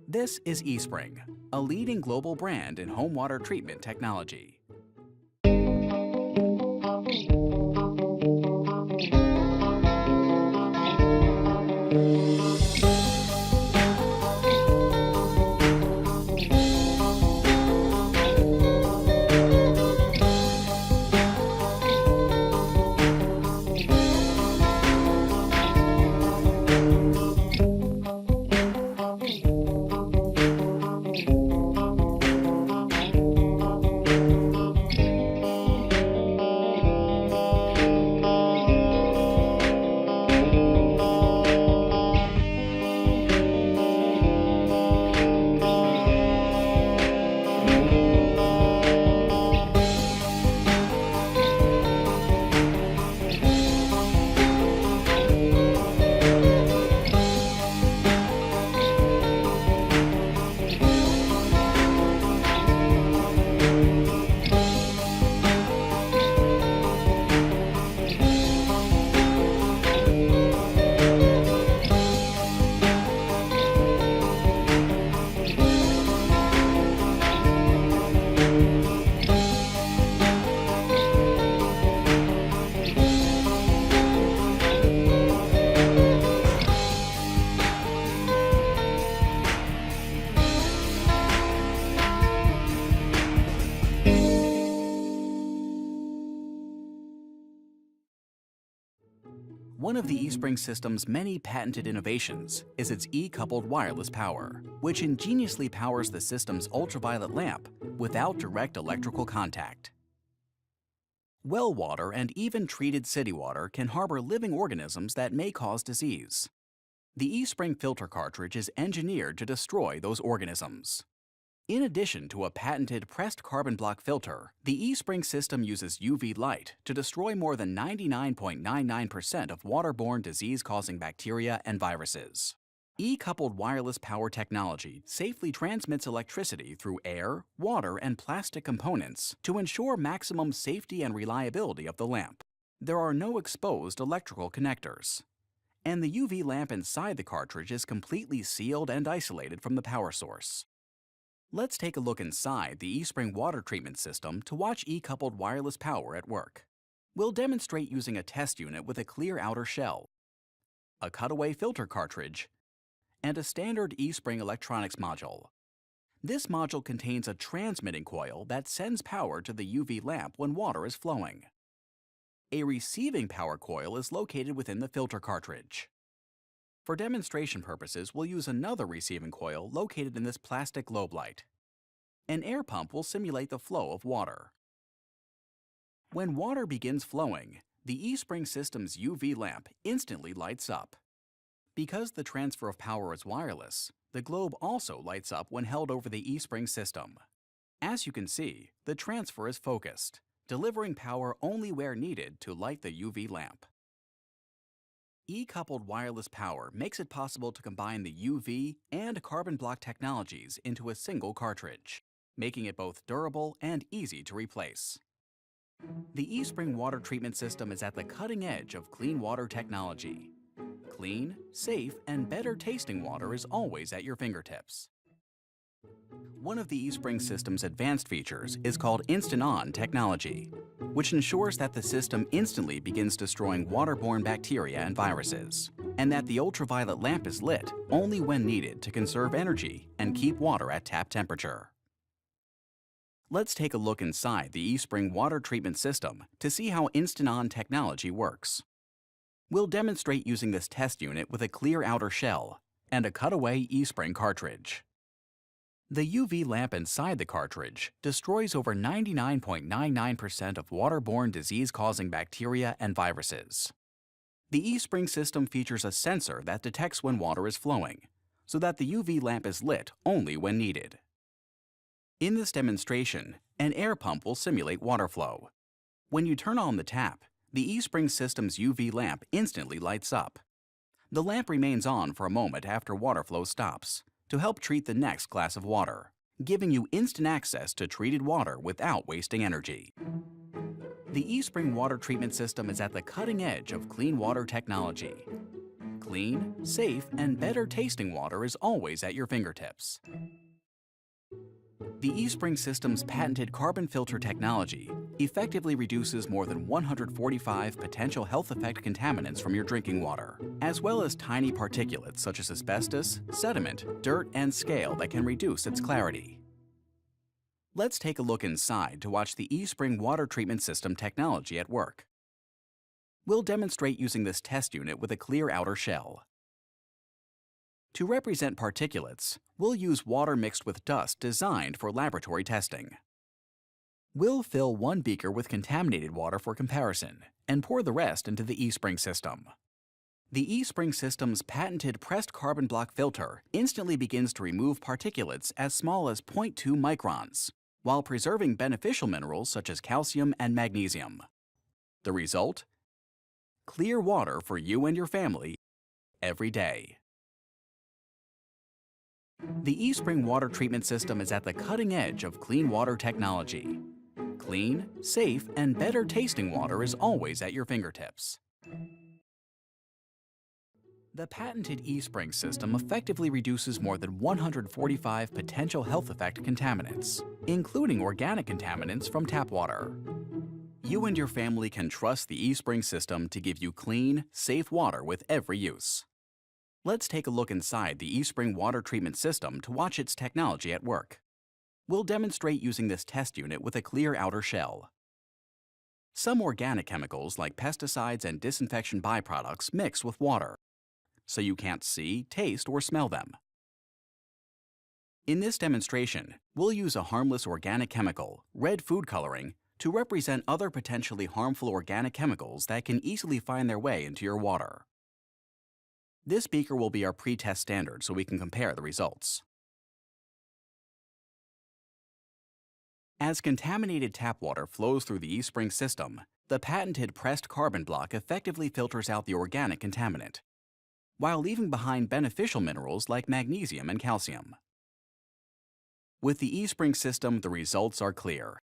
This is Espring, a leading global brand in home water treatment technology. One of the Espring system's many patented innovations is its E-coupled wireless power, which ingeniously powers the system's ultraviolet lamp without direct electrical contact. Well water and even treated city water can harbor living organisms that may cause disease. The Espring filter cartridge is engineered to destroy those organisms. In addition to a patented pressed carbon block filter, the Espring system uses UV light to destroy more than 99.99% of waterborne disease-causing bacteria and viruses. E-coupled wireless power technology safely transmits electricity through air, water, and plastic components to ensure maximum safety and reliability of the lamp. There are no exposed electrical connectors, and the UV lamp inside the cartridge is completely sealed and isolated from the power source. Let's take a look inside the Espring water treatment system to watch E-coupled wireless power at work. We'll demonstrate using a test unit with a clear outer shell, a cutaway filter cartridge, and a standard Espring electronics module. This module contains a transmitting coil that sends power to the UV lamp when water is flowing. A receiving power coil is located within the filter cartridge. For demonstration purposes, we'll use another receiving coil located in this plastic globe light. An air pump will simulate the flow of water. When water begins flowing, the Espring system's UV lamp instantly lights up. Because the transfer of power is wireless, the globe also lights up when held over the Espring system. As you can see, the transfer is focused, delivering power only where needed to light the UV lamp. E-coupled wireless power makes it possible to combine the UV and carbon block technologies into a single cartridge, making it both durable and easy to replace. The Espring water treatment system is at the cutting edge of clean water technology. Clean, safe, and better tasting water is always at your fingertips. One of the Espring system's advanced features is called Instant-On technology, which ensures that the system instantly begins destroying waterborne bacteria and viruses, and that the ultraviolet lamp is lit only when needed to conserve energy and keep water at tap temperature. Let's take a look inside the Espring water treatment system to see how Instant-On technology works. We'll demonstrate using this test unit with a clear outer shell and a cutaway Espring cartridge. The UV lamp inside the cartridge destroys over 99.99% of waterborne disease-causing bacteria and viruses. The Espring system features a sensor that detects when water is flowing, so that the UV lamp is lit only when needed. In this demonstration, an air pump will simulate water flow. When you turn on the tap, the Espring system's UV lamp instantly lights up. The lamp remains on for a moment after water flow stops, to help treat the next glass of water, giving you instant access to treated water without wasting energy. The Espring water treatment system is at the cutting edge of clean water technology. Clean, safe, and better tasting water is always at your fingertips. The Espring system's patented carbon filter technology effectively reduces more than 145 potential health effect contaminants from your drinking water, as well as tiny particulates such as asbestos, sediment, dirt, and scale that can reduce its clarity. Let's take a look inside to watch the Espring water treatment system technology at work. We'll demonstrate using this test unit with a clear outer shell. To represent particulates, we'll use water mixed with dust designed for laboratory testing. We'll fill one beaker with contaminated water for comparison and pour the rest into the Espring system. The Espring system's patented pressed carbon block filter instantly begins to remove particulates as small as 0.2 microns, while preserving beneficial minerals such as calcium and magnesium. The result? Clear water for you and your family every day. The Espring water treatment system is at the cutting edge of clean water technology. Clean, safe, and better tasting water is always at your fingertips. The patented Espring system effectively reduces more than 145 potential health effect contaminants, including organic contaminants from tap water. You and your family can trust the Espring system to give you clean, safe water with every use. Let's take a look inside the Espring water treatment system to watch its technology at work. We'll demonstrate using this test unit with a clear outer shell. Some organic chemicals like pesticides and disinfection byproducts mix with water, so you can't see, taste, or smell them. In this demonstration, we'll use a harmless organic chemical, red food coloring, to represent other potentially harmful organic chemicals that can easily find their way into your water. This beaker will be our pre-test standard so we can compare the results. As contaminated tap water flows through the Espring system, the patented pressed carbon block effectively filters out the organic contaminant, while leaving behind beneficial minerals like magnesium and calcium. With the Espring system, the results are clear.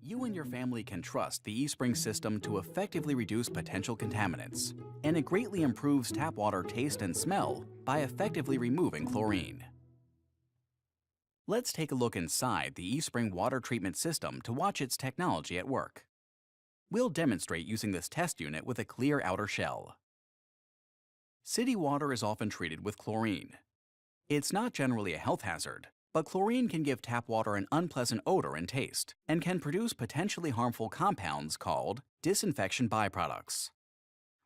You and your family can trust the Espring system to effectively reduce potential contaminants, and it greatly improves tap water taste and smell by effectively removing chlorine. Let's take a look inside the Espring water treatment system to watch its technology at work. We'll demonstrate using this test unit with a clear outer shell. City water is often treated with chlorine. It's not generally a health hazard, but chlorine can give tap water an unpleasant odor and taste, and can produce potentially harmful compounds called disinfection byproducts.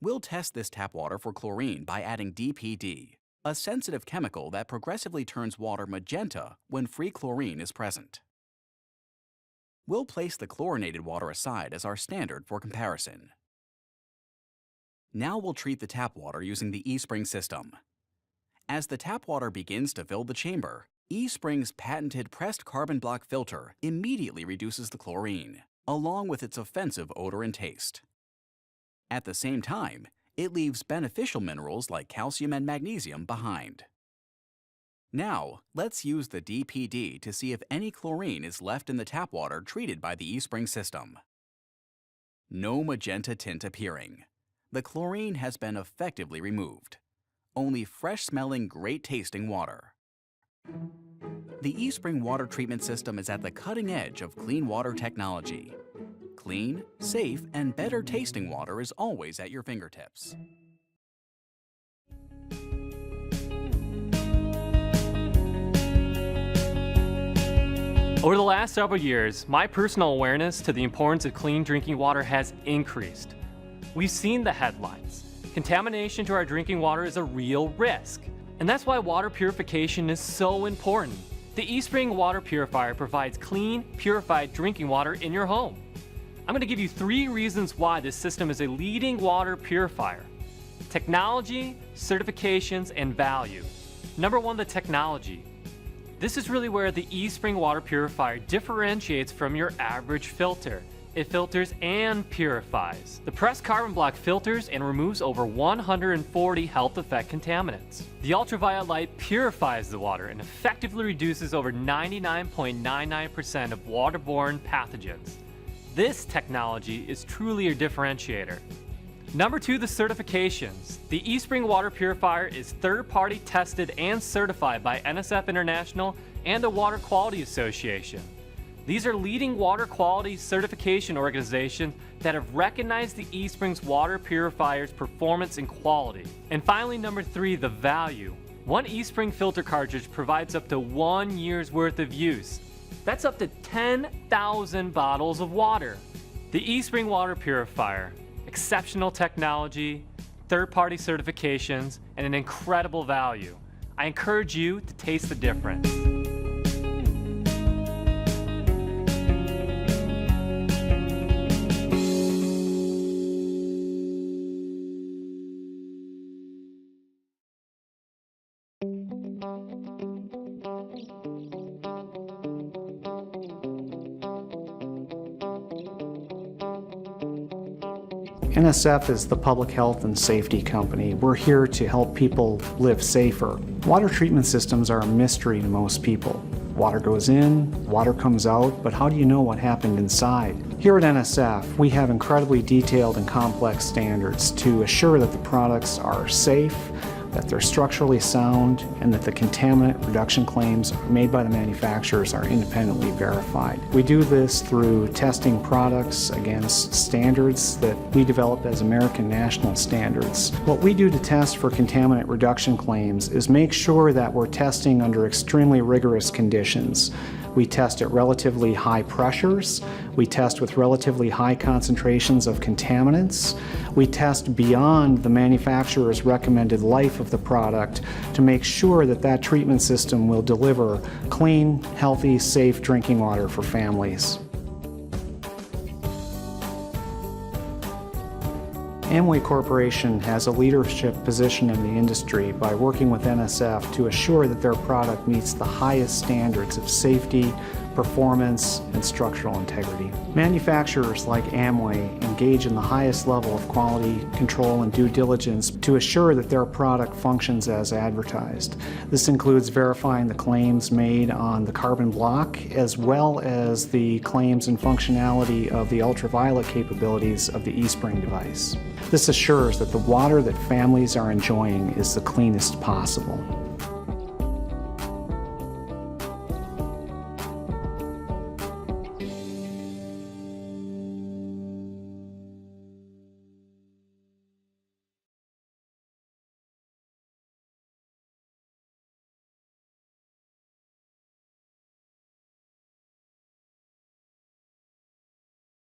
We'll test this tap water for chlorine by adding DPD, a sensitive chemical that progressively turns water magenta when free chlorine is present. We'll place the chlorinated water aside as our standard for comparison. Now we'll treat the tap water using the Espring system. As the tap water begins to fill the chamber, Espring's patented pressed carbon block filter immediately reduces the chlorine, along with its offensive odor and taste. At the same time, it leaves beneficial minerals like calcium and magnesium behind. Now, let's use the DPD to see if any chlorine is left in the tap water treated by the Espring system. No magenta tint appearing. The chlorine has been effectively removed. Only fresh-smelling, great-tasting water. The Espring water treatment system is at the cutting edge of clean water technology. Clean, safe, and better tasting water is always at your fingertips. Over the last several years, my personal awareness to the importance of clean drinking water has increased. We've seen the headlines. Contamination to our drinking water is a real risk, and that's why water purification is so important. The Espring water purifier provides clean, purified drinking water in your home. I'm going to give you 3 reasons why this system is a leading water purifier. Technology, certifications, and value. Number 1, the technology. This is really where the Espring water purifier differentiates from your average filter. It filters and purifies. The pressed carbon block filters and removes over 140 health effect contaminants. The ultraviolet light purifies the water and effectively reduces over 99.99% of waterborne pathogens. This technology is truly a differentiator. Number 2, the certifications. The Espring water purifier is third-party tested and certified by NSF International and the Water Quality Association. These are leading water quality certification organizations that have recognized the Espring's water purifier's performance and quality. And finally, number 3, the value. One Espring filter cartridge provides up to 1 year's worth of use. That's up to 10,000 bottles of water. The Espring water purifier, exceptional technology, third-party certifications, and an incredible value. I encourage you to taste the difference. NSF is the public health and safety company. We're here to help people live safer. Water treatment systems are a mystery to most people. Water goes in, water comes out, but how do you know what happened inside? Here at NSF, we have incredibly detailed and complex standards to assure that the products are safe, that they're structurally sound, and that the contaminant reduction claims made by the manufacturers are independently verified. We do this through testing products against standards that we develop as American national standards. What we do to test for contaminant reduction claims is make sure that we're testing under extremely rigorous conditions. We test at relatively high pressures. We test with relatively high concentrations of contaminants. We test beyond the manufacturer's recommended life of the product to make sure that that treatment system will deliver clean, healthy, safe drinking water for families. Amway Corporation has a leadership position in the industry by working with NSF to assure that their product meets the highest standards of safety, performance, and structural integrity. Manufacturers like Amway engage in the highest level of quality control and due diligence to assure that their product functions as advertised. This includes verifying the claims made on the carbon block, as well as the claims and functionality of the ultraviolet capabilities of the Espring device. This assures that the water that families are enjoying is the cleanest possible.